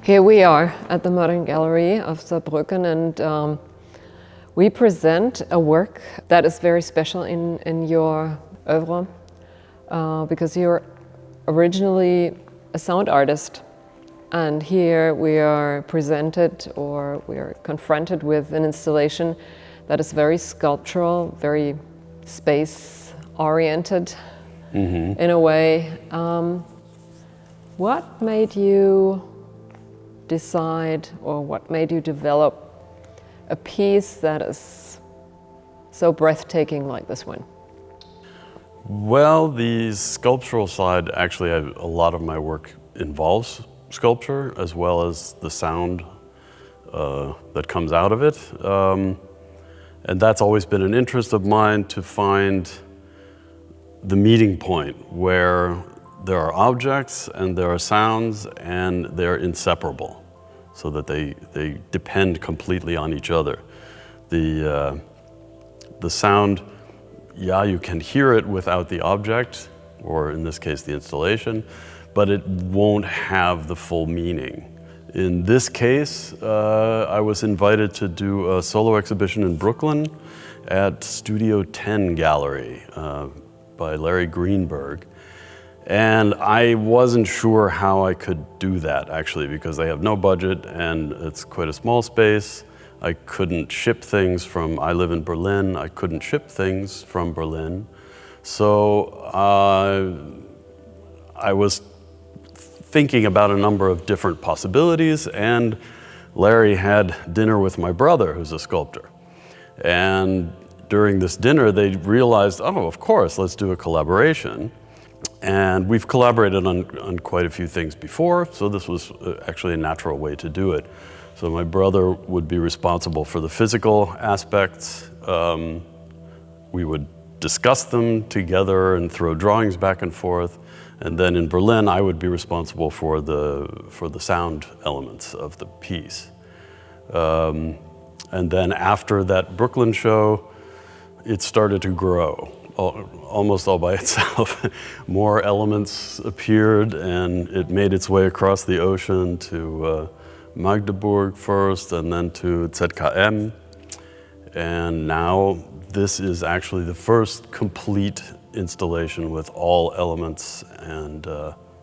Here we are at the Modernen Galerie of Saarbrücken, and we present a work that is very special in your oeuvre, because you're originally a sound artist, and here we are presented, or we are confronted with an installation that is very sculptural, very space-oriented in a way. What made you decide, or what made you develop a piece that is so breathtaking like this one? Well, the sculptural side, actually, a lot of my work involves sculpture as well as the sound that comes out of it. And that's always been an interest of mine, to find the meeting point where there are objects and there are sounds and they're inseparable, so that they depend completely on each other. The sound, yeah, you can hear it without the object, or in this case the installation, but it won't have the full meaning. In this case, I was invited to do a solo exhibition in Brooklyn at Studio 10 Gallery by Larry Greenberg. And I wasn't sure how I could do that, actually, because they have no budget and it's quite a small space. I couldn't ship things from, I live in Berlin, I couldn't ship things from Berlin. So I was thinking about a number of different possibilities, and Larry had dinner with my brother, who's a sculptor. And during this dinner, they realized, oh, of course, let's do a collaboration. And we've collaborated on quite a few things before, so this was actually a natural way to do it. So my brother would be responsible for the physical aspects. We would discuss them together and throw drawings back and forth. And then in Berlin, I would be responsible for the sound elements of the piece. And then after that Brooklyn show, it started to grow. Almost all by itself. More elements appeared, and it made its way across the ocean to Magdeburg first, and then to ZKM. And now this is actually the first complete installation with all elements and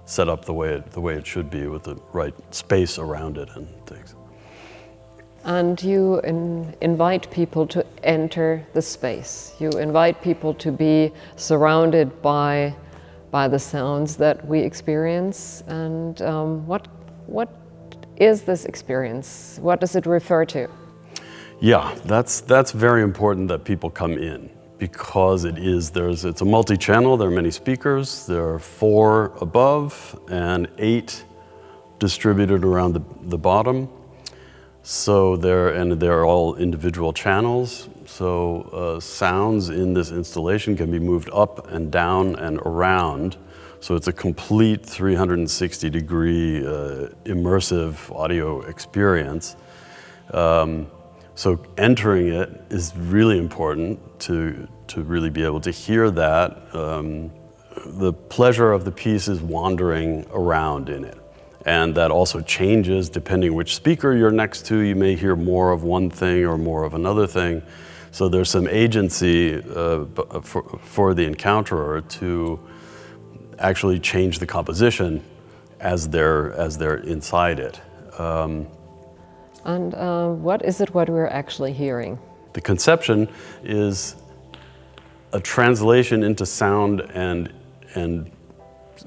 set up the way it should be, with the right space around it and things. And you invite people to enter the space. You invite people to be surrounded by the sounds that we experience. And what is this experience? What does it refer to? Yeah, that's very important that people come in, because it's a multi-channel. There are many speakers. There are 4 above and 8 distributed around the bottom. So they're all individual channels. So sounds in this installation can be moved up and down and around. So it's a complete 360-degree immersive audio experience. So entering it is really important to really be able to hear that. The pleasure of the piece is wandering around in it. And that also changes depending which speaker you're next to. You may hear more of one thing or more of another thing. So there's some agency for the encounterer to actually change the composition as they're inside it. And what is it what we're actually hearing? The conception is a translation into sound and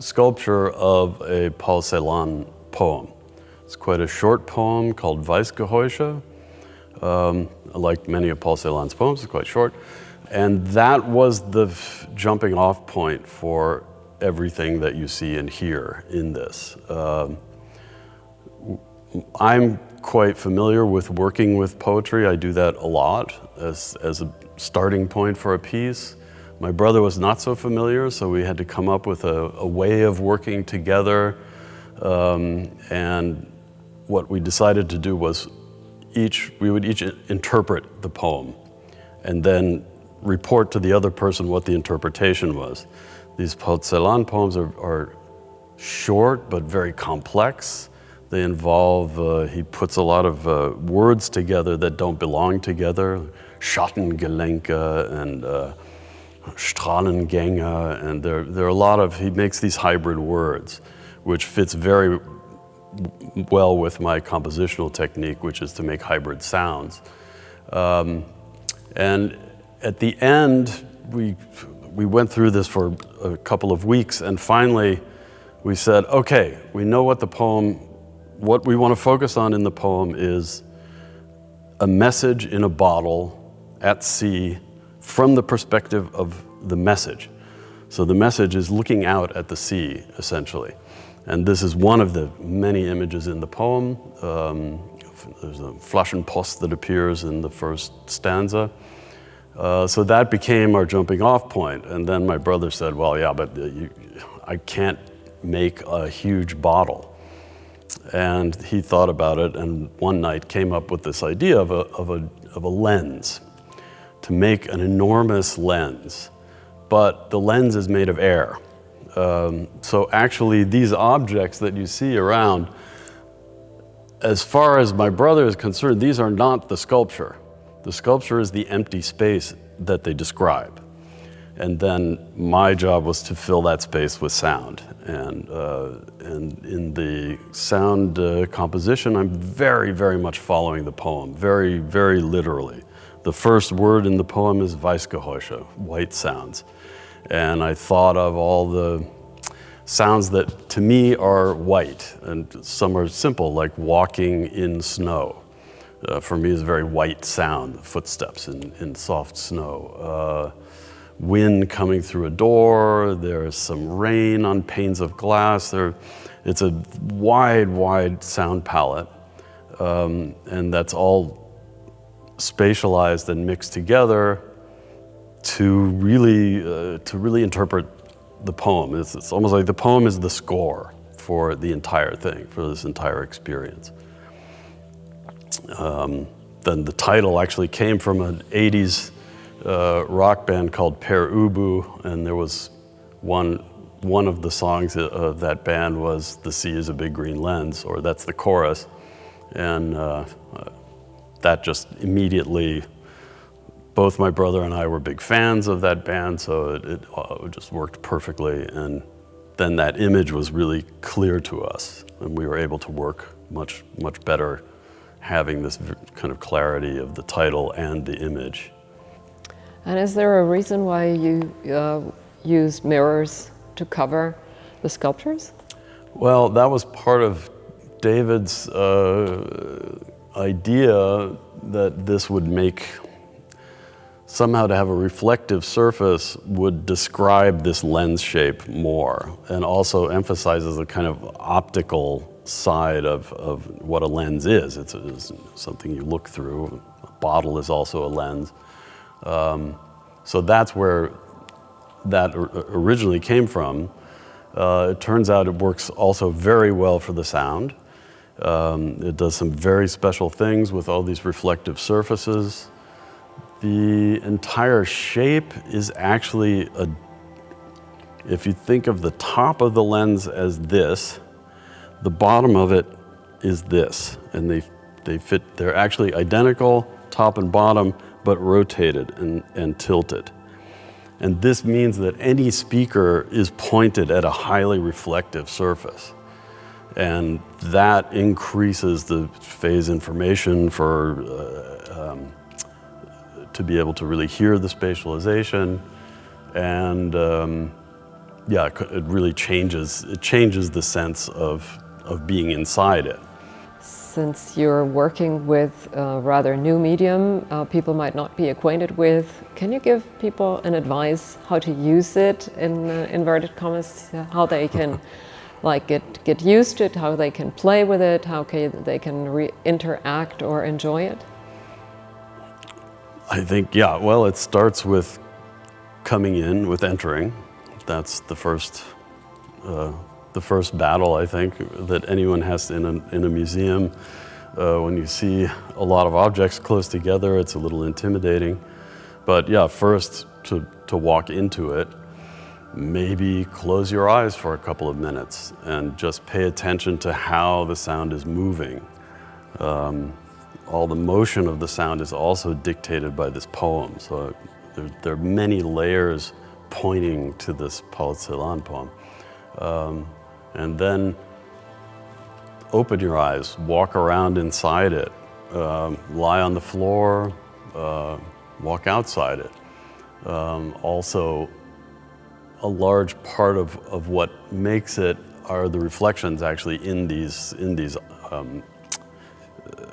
sculpture of a Paul Celan poem. It's quite a short poem called Weißgeräusche. Like many of Paul Celan's poems, it's quite short. And that was the jumping off point for everything that you see and hear in this. I'm quite familiar with working with poetry. I do that a lot as a starting point for a piece. My brother was not so familiar, so we had to come up with a way of working together. And what we decided to do was we would each interpret the poem and then report to the other person what the interpretation was. These Paul Celan poems are short but very complex. They involve, he puts a lot of words together that don't belong together. Schattengelenke and Strahlengänge, and there are a lot of, he makes these hybrid words, which fits very well with my compositional technique, which is to make hybrid sounds. And at the end, we went through this for a couple of weeks, and finally we said, okay, we know what we want to focus on in the poem is a message in a bottle at sea from the perspective of the message. So the message is looking out at the sea, essentially. And this is one of the many images in the poem. There's a Flaschenpost that appears in the first stanza. So that became our jumping off point. And then my brother said, well, yeah, but I can't make a huge bottle. And he thought about it, and one night came up with this idea of a lens, to make an enormous lens. But the lens is made of air. So actually these objects that you see around, as far as my brother is concerned, these are not the sculpture. The sculpture is the empty space that they describe. And then my job was to fill that space with sound. And in the sound composition, I'm very, very much following the poem, very, very literally. The first word in the poem is Weißgeräusche, white sounds. And I thought of all the sounds that to me are white, and some are simple, like walking in snow. For me is a very white sound, footsteps in soft snow. Wind coming through a door, there's some rain on panes of glass. It's a wide, wide sound palette, and that's all spatialized and mixed together to really interpret the poem. It's almost like the poem is the score for the entire thing, for this entire experience. Then the title actually came from an 80s rock band called Per Ubu, and there was one of the songs of that band was "The Sea is a Big Green Lens," or that's the chorus, and that just immediately, both my brother and I were big fans of that band, so it just worked perfectly, and then that image was really clear to us, and we were able to work much, much better having this kind of clarity of the title and the image. And is there a reason why you used mirrors to cover the sculptures? Well, that was part of David's idea that this would make, somehow to have a reflective surface would describe this lens shape more, and also emphasizes the kind of optical side of what a lens is. It's something you look through. A bottle is also a lens. So that's where that originally came from. It turns out it works also very well for the sound. It does some very special things with all these reflective surfaces. The entire shape is actually if you think of the top of the lens as this, the bottom of it is this, and they fit, they're actually identical, top and bottom, but rotated and tilted. And this means that any speaker is pointed at a highly reflective surface. And that increases the phase information to be able to really hear the spatialization. And it really changes the sense of being inside it. Since you're working with a rather new medium, people might not be acquainted with, can you give people an advice how to use it in inverted commas, how they can get used to it, how they can play with it, how they can interact or enjoy it? I think, well, it starts with coming in, with entering. That's the first battle, I think, that anyone has in a museum. When you see a lot of objects close together, it's a little intimidating. But first to walk into it. maybe close your eyes for a couple of minutes and just pay attention to how the sound is moving. All the motion of the sound is also dictated by this poem. So there are many layers pointing to this Paul Celan poem. And then open your eyes, walk around inside it, lie on the floor, walk outside it. Also, a large part of what makes it are the reflections actually in these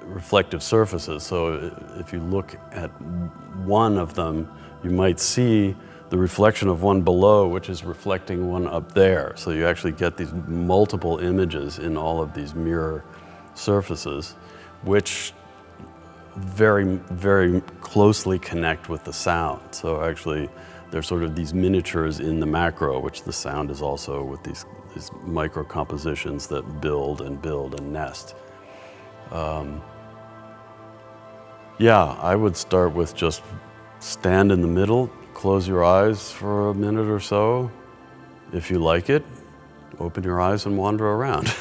reflective surfaces. So if you look at one of them, you might see the reflection of one below, which is reflecting one up there. So you actually get these multiple images in all of these mirror surfaces, which very, very closely connect with the sound. So actually, there's sort of these miniatures in the macro, which the sound is also with these micro compositions that build and nest. Yeah, I would start with just stand in the middle, close your eyes for a minute or so. If you like it, open your eyes and wander around.